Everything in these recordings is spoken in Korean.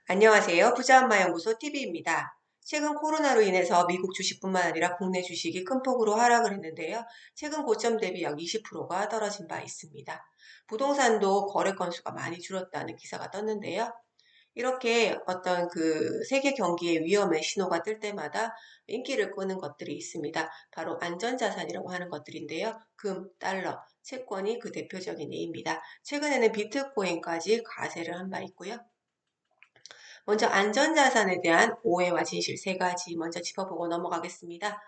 안녕하세요. 부자엄마연구소 TV입니다. 최근 코로나로 인해서 미국 주식뿐만 아니라 국내 주식이 큰 폭으로 하락을 했는데요. 최근 고점 대비 약 20%가 떨어진 바 있습니다. 부동산도 거래 건수가 많이 줄었다는 기사가 떴는데요. 이렇게 어떤 세계 경기의 위험의 신호가 뜰 때마다 인기를 끄는 것들이 있습니다. 바로 안전자산이라고 하는 것들인데요. 금, 달러, 채권이 그 대표적인 예입니다. 최근에는 비트코인까지 가세를 한 바 있고요. 먼저 안전자산에 대한 오해와 진실 세 가지 먼저 짚어보고 넘어가겠습니다.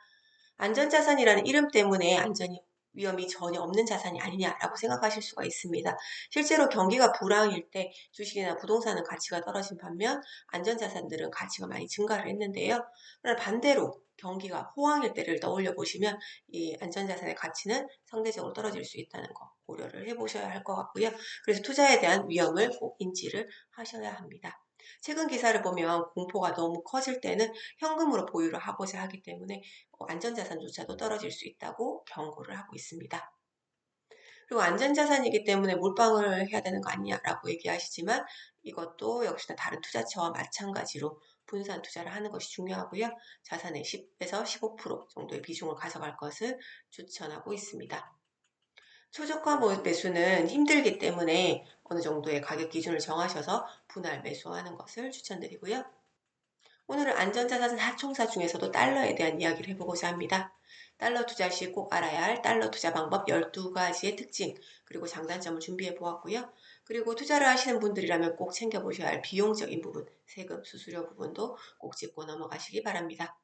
안전자산이라는 이름 때문에 안전이 위험이 전혀 없는 자산이 아니냐라고 생각하실 수가 있습니다. 실제로 경기가 불황일 때 주식이나 부동산은 가치가 떨어진 반면 안전자산들은 가치가 많이 증가를 했는데요. 그러나 반대로 경기가 호황일 때를 떠올려 보시면 이 안전자산의 가치는 상대적으로 떨어질 수 있다는 거 고려를 해보셔야 할 것 같고요. 그래서 투자에 대한 위험을 꼭 인지를 하셔야 합니다. 최근 기사를 보면 공포가 너무 커질 때는 현금으로 보유를 하고자 하기 때문에 안전자산조차도 떨어질 수 있다고 경고를 하고 있습니다. 그리고 안전자산이기 때문에 몰빵을 해야 되는 거 아니냐라고 얘기하시지만 이것도 역시나 다른 투자처와 마찬가지로 분산 투자를 하는 것이 중요하고요. 자산의 10에서 15% 정도의 비중을 가져갈 것을 추천하고 있습니다. 초저가 매수는 힘들기 때문에 어느 정도의 가격 기준을 정하셔서 분할 매수하는 것을 추천드리고요. 오늘은 안전자산 하총사 중에서도 달러에 대한 이야기를 해보고자 합니다. 달러 투자 시 꼭 알아야 할 달러 투자 방법 12가지의 특징, 그리고 장단점을 준비해 보았고요. 그리고 투자를 하시는 분들이라면 꼭 챙겨보셔야 할 비용적인 부분, 세금, 수수료 부분도 꼭 짚고 넘어가시기 바랍니다.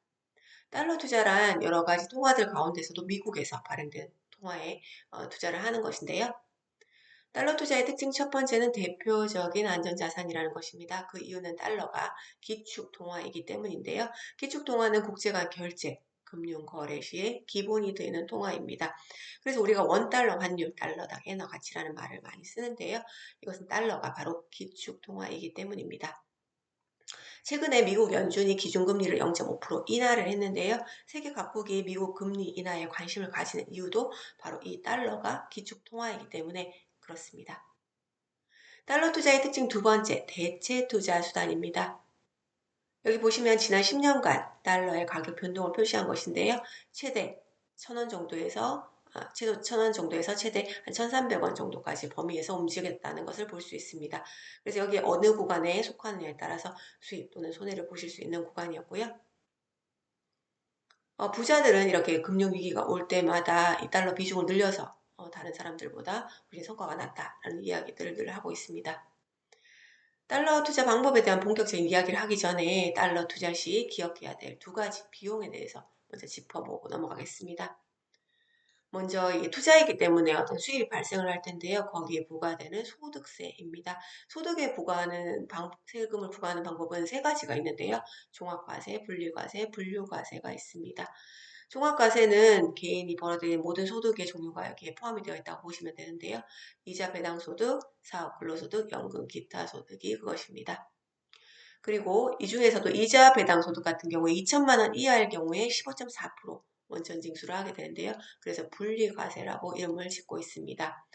달러 투자란 여러 가지 통화들 가운데서도 미국에서 발행된 통화에 투자를 하는 것인데요. 달러 투자의 특징 첫 번째는 대표적인 안전자산이라는 것입니다. 그 이유는 달러가 기축 통화이기 때문인데요. 기축 통화는 국제간 결제, 금융 거래 시에 기본이 되는 통화입니다. 그래서 우리가 원달러 환율, 달러당 엔화 가치라는 말을 많이 쓰는데요. 이것은 달러가 바로 기축 통화이기 때문입니다. 최근에 미국 연준이 기준금리를 0.5% 인하를 했는데요. 세계 각국이 미국 금리 인하에 관심을 가지는 이유도 바로 이 달러가 기축 통화이기 때문에 그렇습니다. 달러 투자의 특징 두 번째, 대체 투자 수단입니다. 여기 보시면 지난 10년간 달러의 가격 변동을 표시한 것인데요. 최대 1,000원 정도에서 최대 1,000원 정도에서 최대 한 1,300원 정도까지 범위에서 움직였다는 것을 볼 수 있습니다. 그래서 여기 어느 구간에 속하느냐에 따라서 수익 또는 손해를 보실 수 있는 구간이었고요. 부자들은 이렇게 금융위기가 올 때마다 이 달러 비중을 늘려서 다른 사람들보다 훨씬 성과가 났다라는 이야기들을 늘 하고 있습니다. 달러 투자 방법에 대한 본격적인 이야기를 하기 전에 달러 투자 시 기억해야 될 두 가지 비용에 대해서 먼저 짚어보고 넘어가겠습니다. 먼저 이게 투자이기 때문에 어떤 수입이 발생을 할 텐데요. 거기에 부과되는 소득세입니다. 소득에 부과하는 세금을 부과하는 방법은 세 가지가 있는데요. 종합과세, 분리과세, 분류과세가 있습니다. 종합과세는 개인이 벌어들인 모든 소득의 종류가 여기에 포함이 되어 있다고 보시면 되는데요. 이자 배당소득, 사업 근로소득, 연금, 기타 소득이 그것입니다. 그리고 이 중에서도 이자 배당소득 같은 경우에 2천만 원 이하일 경우에 15.4% 원천 징수를 하게 되는데요. 그래서 분리과세라고 이름을 짓고 있습니다.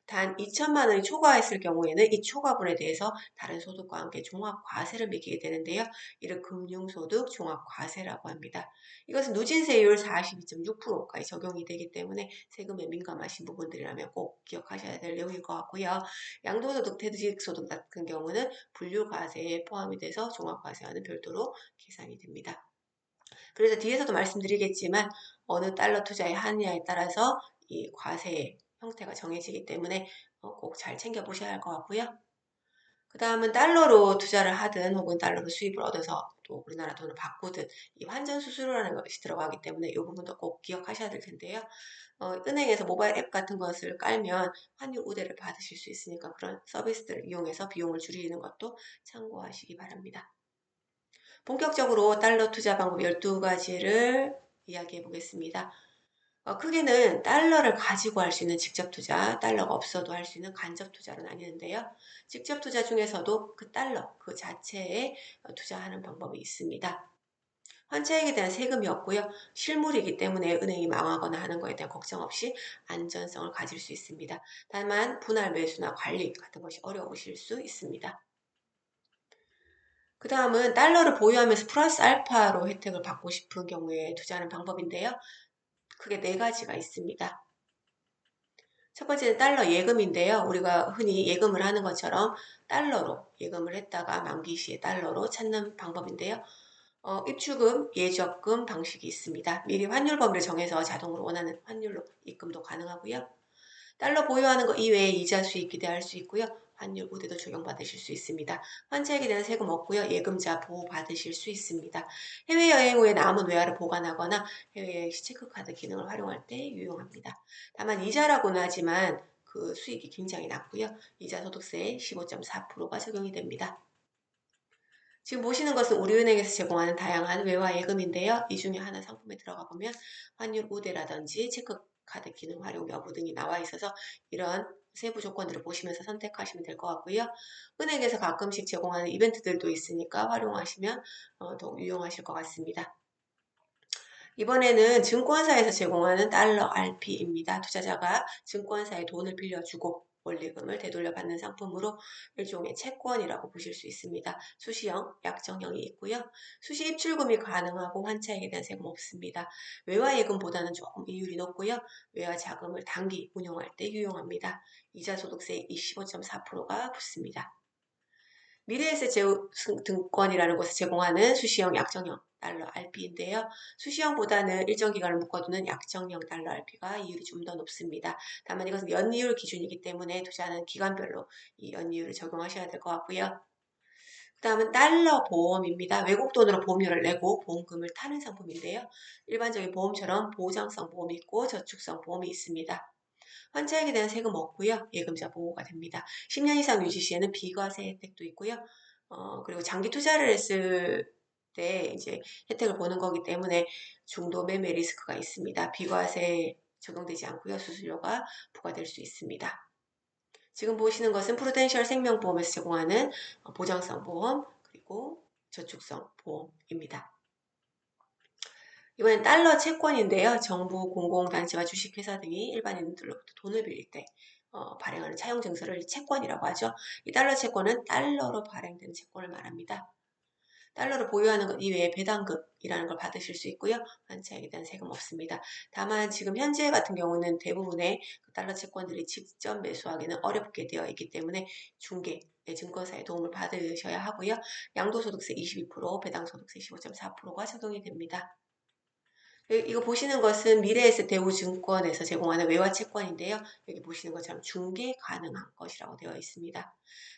단 2천만 원이 초과했을 경우에는 이 초과분에 대해서 다른 소득과 함께 종합과세를 매기게 되는데요. 이를 금융소득 종합과세라고 합니다. 이것은 누진세율 42.6%까지 적용이 되기 때문에 세금에 민감하신 부분들이라면 꼭 기억하셔야 될 내용일 것 같고요. 양도소득, 퇴직소득 같은 경우는 분류과세에 포함이 돼서 종합과세와는 별도로 계산이 됩니다. 그래서 뒤에서도 말씀드리겠지만 어느 달러 투자에 하느냐에 따라서 이 과세의 형태가 정해지기 때문에 꼭 잘 챙겨보셔야 할 것 같고요. 그 다음은 달러로 투자를 하든 혹은 달러로 수입을 얻어서 또 우리나라 돈을 바꾸든 이 환전 수수료라는 것이 들어가기 때문에 이 부분도 꼭 기억하셔야 될 텐데요. 은행에서 모바일 앱 같은 것을 깔면 환율 우대를 받으실 수 있으니까 그런 서비스들을 이용해서 비용을 줄이는 것도 참고하시기 바랍니다. 본격적으로 달러 투자 방법 12가지를 이야기해 보겠습니다. 크게는 달러를 가지고 할 수 있는 직접 투자, 달러가 없어도 할 수 있는 간접 투자로 나뉘는데요. 직접 투자 중에서도 그 달러 그 자체에 투자하는 방법이 있습니다. 환차익에 대한 세금이 없고요. 실물이기 때문에 은행이 망하거나 하는 것에 대한 걱정 없이 안전성을 가질 수 있습니다. 다만 분할 매수나 관리 같은 것이 어려우실 수 있습니다. 그 다음은 달러를 보유하면서 플러스 알파로 혜택을 받고 싶은 경우에 투자하는 방법인데요. 크게 네 가지가 있습니다. 첫 번째는 달러 예금인데요. 우리가 흔히 예금을 하는 것처럼 달러로 예금을 했다가 만기 시에 달러로 찾는 방법인데요. 입출금, 예적금 방식이 있습니다. 미리 환율 범위를 정해서 자동으로 원하는 환율로 입금도 가능하고요. 달러 보유하는 것 이외에 이자 수익 기대할 수 있고요. 환율 우대도 적용받으실 수 있습니다. 환차익에 대한 세금 없고요. 예금자 보호 받으실 수 있습니다. 해외여행 후에 남은 외화를 보관하거나 해외여행 시 체크카드 기능을 활용할 때 유용합니다. 다만 이자라고는 하지만 그 수익이 굉장히 낮고요. 이자 소득세 15.4%가 적용이 됩니다. 지금 보시는 것은 우리은행에서 제공하는 다양한 외화 예금인데요. 이 중에 하나 상품에 들어가 보면 환율 우대라든지 체크카드 기능 활용 여부 등이 나와 있어서 이런 세부 조건들을 보시면서 선택하시면 될 것 같고요. 은행에서 가끔씩 제공하는 이벤트들도 있으니까 활용하시면 더욱 유용하실 것 같습니다. 이번에는 증권사에서 제공하는 달러 RP입니다. 투자자가 증권사에 돈을 빌려주고 원리금을 되돌려 받는 상품으로 일종의 채권이라고 보실 수 있습니다. 수시형, 약정형이 있고요. 수시 입출금이 가능하고 환차익에 대한 세금 없습니다. 외화 예금보다는 조금 이율이 높고요. 외화 자금을 단기 운용할 때 유용합니다. 이자 소득세 25.4%가 붙습니다. 미래에셋증권이라는 곳에 제공하는 수시형, 약정형 달러 RP인데요. 수시형보다는 일정 기간을 묶어두는 약정형 달러 RP가 이율이 좀 더 높습니다. 다만 이것은 연이율 기준이기 때문에 투자하는 기간별로 이 연이율을 적용하셔야 될 것 같고요. 그 다음은 달러 보험입니다. 외국 돈으로 보험료를 내고 보험금을 타는 상품인데요. 일반적인 보험처럼 보장성 보험이 있고 저축성 보험이 있습니다. 환차익에 대한 세금 없고요. 예금자 보호가 됩니다. 10년 이상 유지 시에는 비과세 혜택도 있고요. 그리고 장기 투자를 했을 때 이제 혜택을 보는 거기 때문에 중도 매매 리스크가 있습니다. 비과세 적용되지 않고요. 수수료가 부과될 수 있습니다. 지금 보시는 것은 프루덴셜 생명보험에서 제공하는 보장성 보험 그리고 저축성 보험입니다. 이번엔 달러 채권인데요. 정부, 공공단체와 주식회사 등이 일반인들로부터 돈을 빌릴 때 발행하는 차용증서를 채권이라고 하죠. 이 달러 채권은 달러로 발행된 채권을 말합니다. 달러를 보유하는 것 이외에 배당금이라는 걸 받으실 수 있고요. 환차익에 대한 세금 없습니다. 다만 지금 현재 같은 경우는 대부분의 그 달러 채권들이 직접 매수하기는 어렵게 되어 있기 때문에 중개, 증권사의 도움을 받으셔야 하고요. 양도소득세 22%, 배당소득세 15.4%가 적용이 됩니다. 이거 보시는 것은 미래에셋 대우증권에서 제공하는 외화 채권인데요. 여기 보시는 것처럼 중개 가능한 것이라고 되어 있습니다.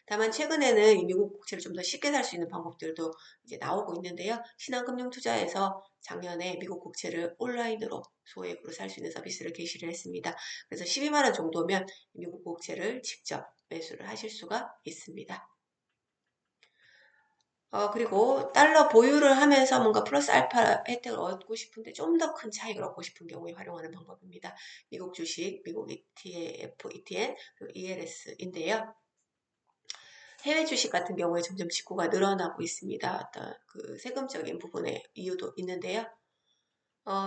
다만 최근에는 이 미국 국채를 좀 더 쉽게 살 수 있는 방법들도 이제 나오고 있는데요. 신한금융투자에서 작년에 미국 국채를 온라인으로 소액으로 살 수 있는 서비스를 개시를 했습니다. 그래서 12만 원 정도면 미국 국채를 직접 매수를 하실 수가 있습니다. 그리고 달러 보유를 하면서 뭔가 플러스 알파 혜택을 얻고 싶은데 좀 더 큰 차익을 얻고 싶은 경우에 활용하는 방법입니다. 미국 주식, 미국 ETF, ETN, 그리고 ELS인데요. 해외 주식 같은 경우에 점점 직구가 늘어나고 있습니다. 어떤 그 세금적인 부분의 이유도 있는데요.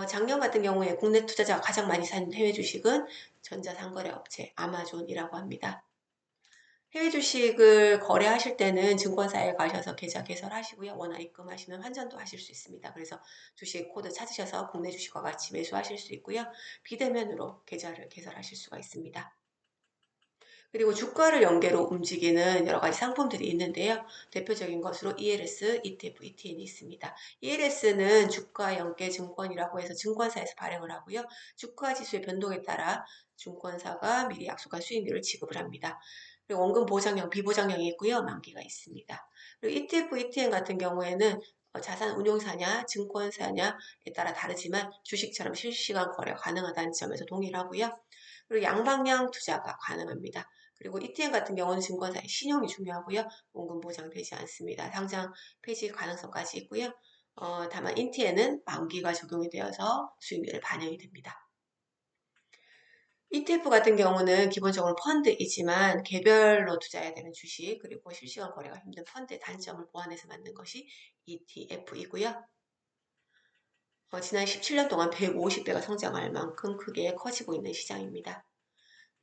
작년 같은 경우에 국내 투자자가 가장 많이 산 해외 주식은 전자상거래 업체 아마존이라고 합니다. 해외 주식을 거래하실 때는 증권사에 가셔서 계좌 개설하시고요. 원화 입금하시면 환전도 하실 수 있습니다. 그래서 주식 코드 찾으셔서 국내 주식과 같이 매수하실 수 있고요. 비대면으로 계좌를 개설하실 수가 있습니다. 그리고 주가를 연계로 움직이는 여러 가지 상품들이 있는데요. 대표적인 것으로 ELS, ETF, ETN이 있습니다. ELS는 주가 연계 증권이라고 해서 증권사에서 발행을 하고요. 주가 지수의 변동에 따라 증권사가 미리 약속한 수익률을 지급을 합니다. 그리고 원금 보장형, 비보장형이 있고요. 만기가 있습니다. 그리고 ETF, ETN 같은 경우에는 자산 운용사냐, 증권사냐에 따라 다르지만 주식처럼 실시간 거래 가능하다는 점에서 동일하고요. 그리고 양방향 투자가 가능합니다. 그리고 ETN 같은 경우는 증권사의 신용이 중요하고요. 원금 보장되지 않습니다. 당장 폐지 가능성까지 있고요. 다만 ETN은 만기가 적용이 되어서 수익률에 반영이 됩니다. ETF 같은 경우는 기본적으로 펀드이지만 개별로 투자해야 되는 주식 그리고 실시간 거래가 힘든 펀드의 단점을 보완해서 만든 것이 ETF이고요. 지난 17년 동안 150배가 성장할 만큼 크게 커지고 있는 시장입니다.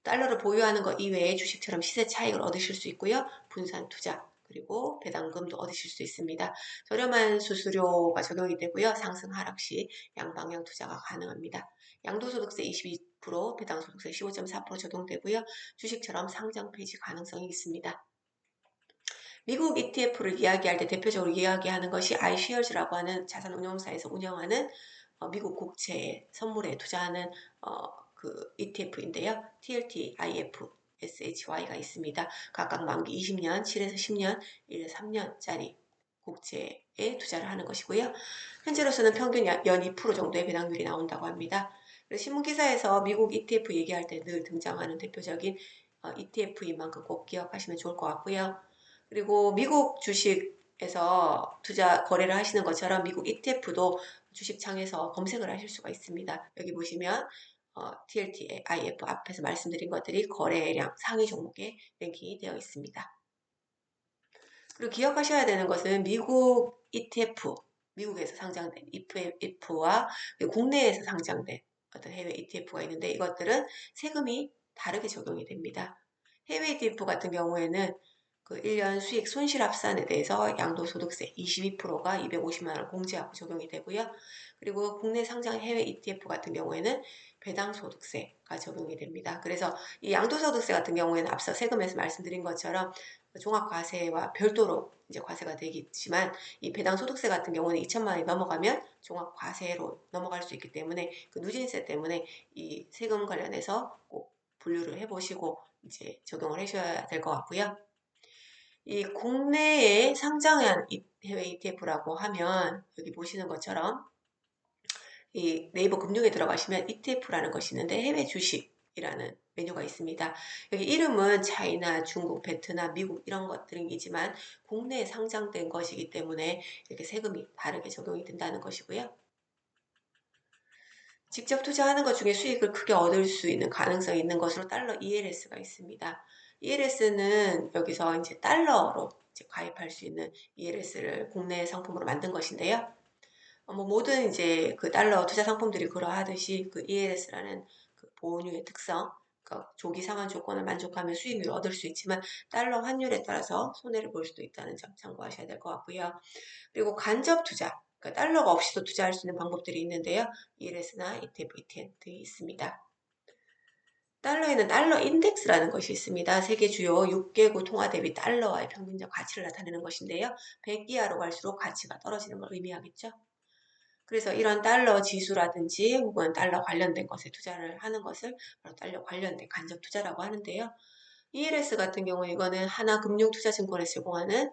달러를 보유하는 것 이외에 주식처럼 시세 차익을 얻으실 수 있고요. 분산 투자, 그리고 배당금도 얻으실 수 있습니다. 저렴한 수수료가 적용이 되고요. 상승 하락 시 양방향 투자가 가능합니다. 양도소득세 22%, 배당소득세 15.4% 적용되고요. 주식처럼 상장 폐지 가능성이 있습니다. 미국 ETF를 이야기할 때 대표적으로 이야기하는 것이 iShares라고 하는 자산운용사에서 운영하는 미국 국채 선물에 투자하는 그 ETF인데요. TLT, IF, SHY가 있습니다. 각각 만기 20년, 7에서 10년, 1에서 3년짜리 국채에 투자를 하는 것이고요. 현재로서는 평균 연 2% 정도의 배당률이 나온다고 합니다. 그래서 신문기사에서 미국 ETF 얘기할 때 늘 등장하는 대표적인 ETF인 만큼 꼭 기억하시면 좋을 것 같고요. 그리고 미국 주식에서 투자 거래를 하시는 것처럼 미국 ETF도 주식창에서 검색을 하실 수가 있습니다. 여기 보시면 TLT, IF 앞에서 말씀드린 것들이 거래량 상위 종목에 랭킹이 되어 있습니다. 그리고 기억하셔야 되는 것은 미국 ETF, 미국에서 상장된 ETF와 국내에서 상장된 어떤 해외 ETF가 있는데 이것들은 세금이 다르게 적용이 됩니다. 해외 ETF 같은 경우에는 그 1년 수익 손실 합산에 대해서 양도소득세 22%가 250만 원을 공제하고 적용이 되고요. 그리고 국내 상장 해외 ETF 같은 경우에는 배당소득세가 적용이 됩니다. 그래서 이 양도소득세 같은 경우에는 앞서 세금에서 말씀드린 것처럼 종합과세와 별도로 이제 과세가 되겠지만 이 배당소득세 같은 경우는 2천만 원이 넘어가면 종합과세로 넘어갈 수 있기 때문에 그 누진세 때문에 이 세금 관련해서 꼭 분류를 해보시고 이제 적용을 하셔야 될 것 같고요. 이 국내에 상장한 해외 ETF라고 하면 여기 보시는 것처럼 이 네이버 금융에 들어가시면 ETF라는 것이 있는데 해외 주식이라는 메뉴가 있습니다. 여기 이름은 차이나, 중국, 베트남, 미국 이런 것들이지만 국내에 상장된 것이기 때문에 이렇게 세금이 다르게 적용이 된다는 것이고요. 직접 투자하는 것 중에 수익을 크게 얻을 수 있는 가능성이 있는 것으로 달러 ELS가 있습니다. ELS는 여기서 이제 달러로 이제 가입할 수 있는 ELS를 국내 상품으로 만든 것인데요. 뭐 모든 이제 그 달러 투자 상품들이 그러하듯이 그 ELS라는 그 보호류의 특성, 그러니까 조기 상환 조건을 만족하면 수익률을 얻을 수 있지만 달러 환율에 따라서 손해를 볼 수도 있다는 점 참고하셔야 될 것 같고요. 그리고 간접 투자, 그러니까 달러가 없이도 투자할 수 있는 방법들이 있는데요. ELS나 ETF, ETN 등이 있습니다. 달러에는 달러 인덱스라는 것이 있습니다. 세계 주요 6개국 통화 대비 달러와의 평균적 가치를 나타내는 것인데요. 100 이하로 갈수록 가치가 떨어지는 걸 의미하겠죠. 그래서 이런 달러 지수라든지 혹은 달러 관련된 것에 투자를 하는 것을 바로 달러 관련된 간접 투자라고 하는데요. ELS 같은 경우 이거는 하나금융투자증권에서 제공하는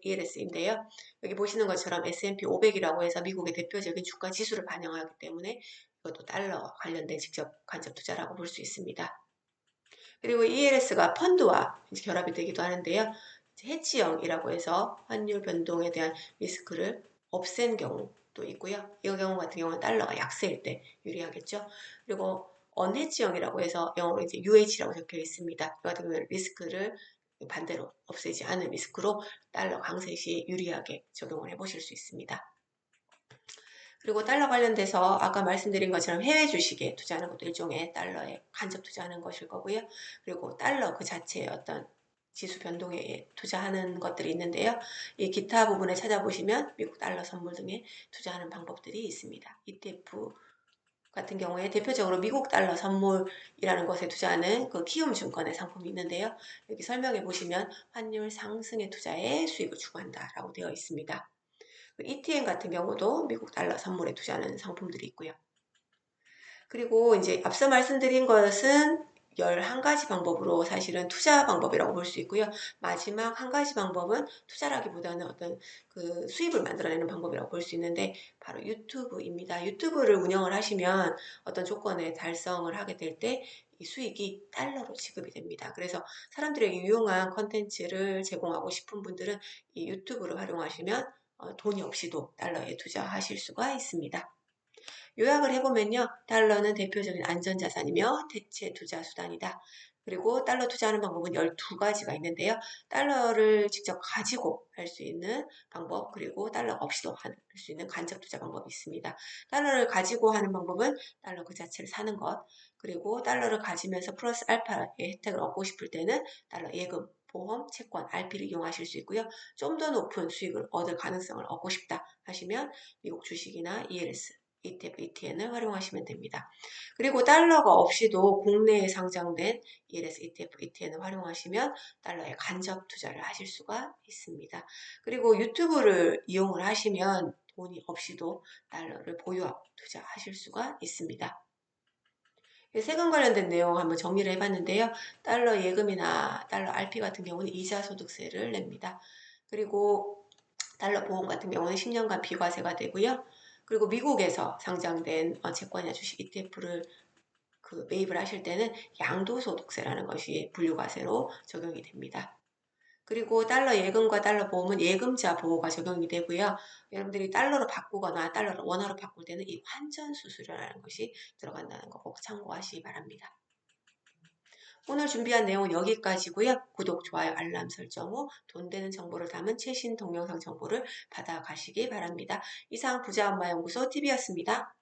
ELS인데요. 여기 보시는 것처럼 S&P 500이라고 해서 미국의 대표적인 주가 지수를 반영하기 때문에 이것도 달러 관련된 직접 간접 투자라고 볼 수 있습니다. 그리고 ELS가 펀드와 결합이 되기도 하는데요. 해지형이라고 해서 환율 변동에 대한 리스크를 없앤 경우도 있고요. 이 경우 같은 경우는 달러가 약세일 때 유리하겠죠. 그리고 언해지형이라고 해서 영어로 이제 UH라고 적혀 있습니다. 이 같은 경우는 리스크를 반대로 없애지 않은 리스크로 달러 강세 시 유리하게 적용을 해보실 수 있습니다. 그리고 달러 관련돼서 아까 말씀드린 것처럼 해외 주식에 투자하는 것도 일종의 달러에 간접 투자하는 것일 거고요. 그리고 달러 그 자체의 어떤 지수 변동에 투자하는 것들이 있는데요. 이 기타 부분에 찾아보시면 미국 달러 선물 등에 투자하는 방법들이 있습니다. ETF 같은 경우에 대표적으로 미국 달러 선물이라는 것에 투자하는 그 키움증권의 상품이 있는데요. 여기 설명해 보시면 환율 상승의 투자에 수익을 추구한다라고 되어 있습니다. ETN 같은 경우도 미국 달러 선물에 투자하는 상품들이 있고요. 그리고 이제 앞서 말씀드린 것은 11가지 방법으로 사실은 투자 방법이라고 볼 수 있고요. 마지막 한 가지 방법은 투자라기보다는 어떤 그 수입을 만들어내는 방법이라고 볼 수 있는데 바로 유튜브입니다. 유튜브를 운영을 하시면 어떤 조건에 달성을 하게 될 때 이 수익이 달러로 지급이 됩니다. 그래서 사람들에게 유용한 컨텐츠를 제공하고 싶은 분들은 이 유튜브를 활용하시면 돈이 없이도 달러에 투자하실 수가 있습니다. 요약을 해보면요. 달러는 대표적인 안전자산이며 대체 투자 수단이다. 그리고 달러 투자하는 방법은 12가지가 있는데요. 달러를 직접 가지고 할 수 있는 방법, 그리고 달러가 없이도 할 수 있는 간접 투자 방법이 있습니다. 달러를 가지고 하는 방법은 달러 그 자체를 사는 것, 그리고 달러를 가지면서 플러스 알파의 혜택을 얻고 싶을 때는 달러 예금 보험, 채권, RP를 이용하실 수 있고요. 좀 더 높은 수익을 얻을 가능성을 얻고 싶다 하시면 미국 주식이나 ELS, ETF, ETN을 활용하시면 됩니다. 그리고 달러가 없이도 국내에 상장된 ELS, ETF, ETN을 활용하시면 달러에 간접 투자를 하실 수가 있습니다. 그리고 유튜브를 이용을 하시면 돈이 없이도 달러를 보유하고 투자하실 수가 있습니다. 세금 관련된 내용 한번 정리를 해봤는데요. 달러 예금이나 달러 RP 같은 경우는 이자 소득세를 냅니다. 그리고 달러 보험 같은 경우는 10년간 비과세가 되고요. 그리고 미국에서 상장된 채권이나 주식 ETF를 매입을 하실 때는 양도소득세라는 것이 분류과세로 적용이 됩니다. 그리고 달러 예금과 달러 보험은 예금자 보호가 적용이 되고요. 여러분들이 달러로 바꾸거나 달러를 원화로 바꿀 때는 이 환전 수수료라는 것이 들어간다는 거 꼭 참고하시기 바랍니다. 오늘 준비한 내용은 여기까지고요. 구독, 좋아요, 알람 설정 후 돈 되는 정보를 담은 최신 동영상 정보를 받아가시기 바랍니다. 이상 부자엄마연구소 TV였습니다.